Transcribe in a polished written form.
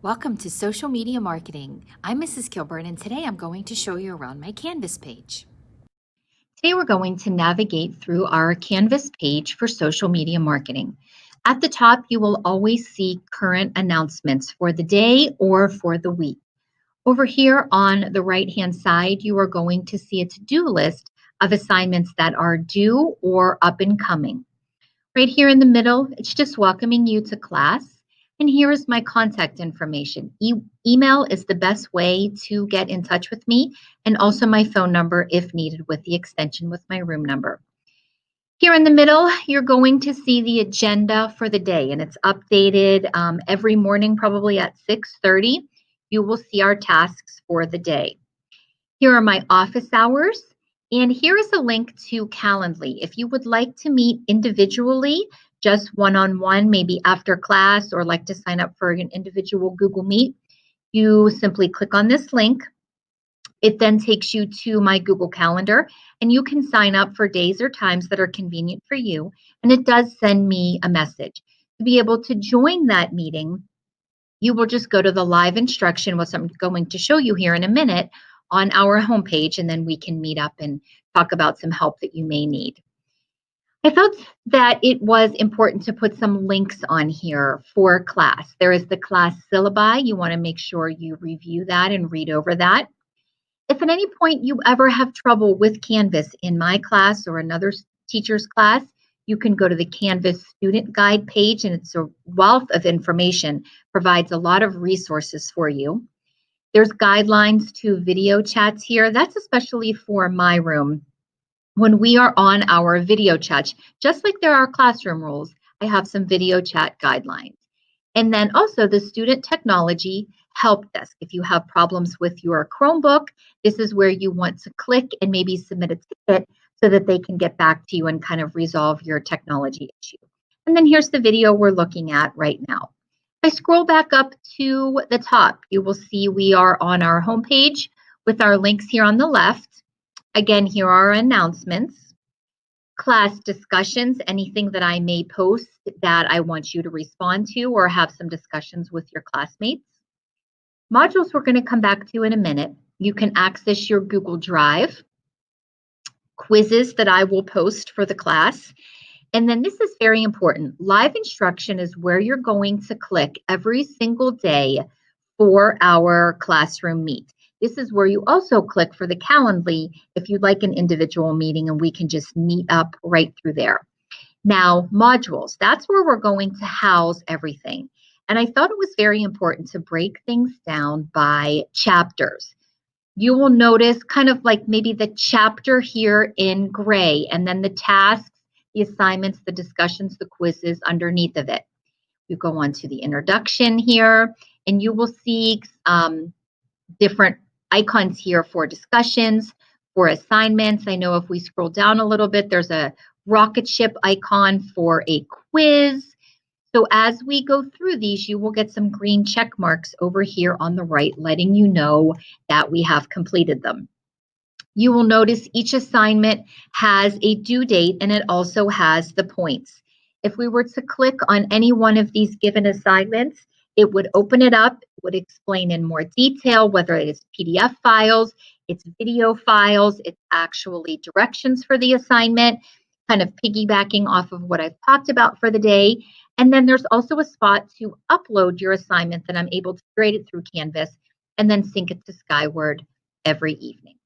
Welcome to Social Media Marketing. I'm Mrs. Kilburn, and today I'm going to show you around my Canvas page. Today we're going to navigate through our Canvas page for social media marketing. At the top, you will always see current announcements for the day or for the week. Over here on the right-hand side, you are going to see a to-do list of assignments that are due or up and coming. Right here in the middle, it's just welcoming you to class. And here is my contact information. Email is the best way to get in touch with me, and also my phone number if needed with the extension with my room number. Here in the middle, you're going to see the agenda for the day, and it's updated every morning, probably at 6:30. You will see our tasks for the day. Here are my office hours. And here is a link to Calendly. If you would like to meet individually, just one-on-one, maybe after class, or like to sign up for an individual Google Meet, you simply click on this link. It then takes you to my Google Calendar, and you can sign up for days or times that are convenient for you. And it does send me a message. To be able to join that meeting, you will just go to the live instruction, which I'm going to show you here in a minute, on our homepage, and then we can meet up and talk about some help that you may need. I felt that it was important to put some links on here for class. There is the class syllabi. You want to make sure you review that and read over that. If at any point you ever have trouble with Canvas in my class or another teacher's class, you can go to the Canvas student guide page, and it's a wealth of information, provides a lot of resources for you. There's guidelines to video chats here. That's especially for my room. When we are on our video chats, just like there are classroom rules, I have some video chat guidelines. And then also the student technology help desk. If you have problems with your Chromebook, this is where you want to click and maybe submit a ticket so that they can get back to you and kind of resolve your technology issue. And then here's the video we're looking at right now. If I scroll back up to the top, you will see we are on our homepage with our links here on the left. Again, here are our announcements, class discussions, anything that I may post that I want you to respond to or have some discussions with your classmates. Modules we're going to come back to in a minute. You can access your Google Drive, quizzes that I will post for the class. And then this is very important. Live instruction is where you're going to click every single day for our classroom meet. This is where you also click for the Calendly if you'd like an individual meeting, and we can just meet up right through there. Now, modules, that's where we're going to house everything. And I thought it was very important to break things down by chapters. You will notice kind of like maybe the chapter here in gray, and then the tasks, the assignments, the discussions, the quizzes underneath of it. You go on to the introduction here, and you will see different icons here for discussions, for assignments. I know if we scroll down a little bit, there's a rocket ship icon for a quiz. So as we go through these, you will get some green check marks over here on the right, letting you know that we have completed them. You will notice each assignment has a due date, and it also has the points. If we were to click on any one of these given assignments, it would open it up, it would explain in more detail whether it is PDF files, it's video files, it's actually directions for the assignment, kind of piggybacking off of what I've talked about for the day. And then there's also a spot to upload your assignment that I'm able to grade it through Canvas and then sync it to Skyward every evening.